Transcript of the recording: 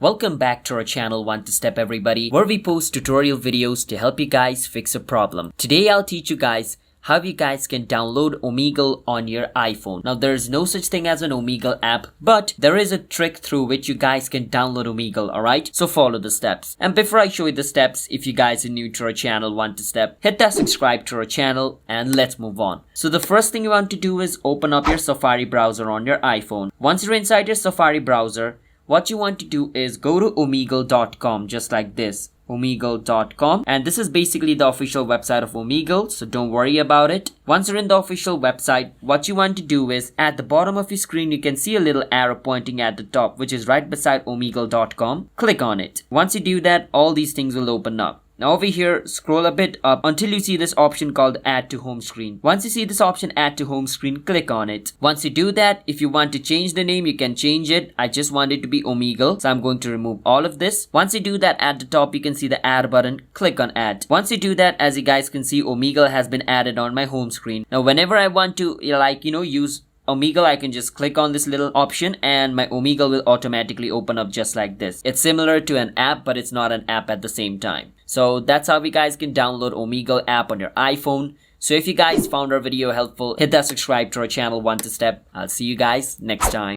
Welcome back to our channel One to Step everybody, where we post tutorial videos to help you guys fix a problem. Today I'll teach you guys how you guys can download Omegle on your iPhone. Now there is no such thing as an Omegle app, but there is a trick through which you guys can download Omegle, alright? So follow the steps. And before I show you the steps, if you guys are new to our channel One to Step, hit that subscribe to our channel and let's move on. So the first thing you want to do is open up your Safari browser on your iPhone. Once you're inside your Safari browser, what you want to do is go to omegle.com, just like this, omegle.com, and this is basically the official website of Omegle, so don't worry about it. Once you're in the official website, what you want to do is at the bottom of your screen you can see a little arrow pointing at the top, which is right beside omegle.com. Click on it. Once you do that, all these things will open up. Now over here, scroll a bit up until you see this option called Add to Home Screen. Once you see this option Add to Home Screen, click on it. Once you do that, if you want to change the name, you can change it. I just want it to be Omegle, so I'm going to remove all of this. Once you do that, at the top you can see the Add button. Click on Add. Once you do that, as you guys can see, Omegle has been added on my home screen. Now whenever I want to use Omegle, I can just click on this little option and my Omegle will automatically open up just like this. It's similar to an app, but it's not an app at the same time. So that's how you guys can download Omegle app on your iPhone. So if you guys found our video helpful, hit that subscribe to our channel One to Step. I'll see you guys next time.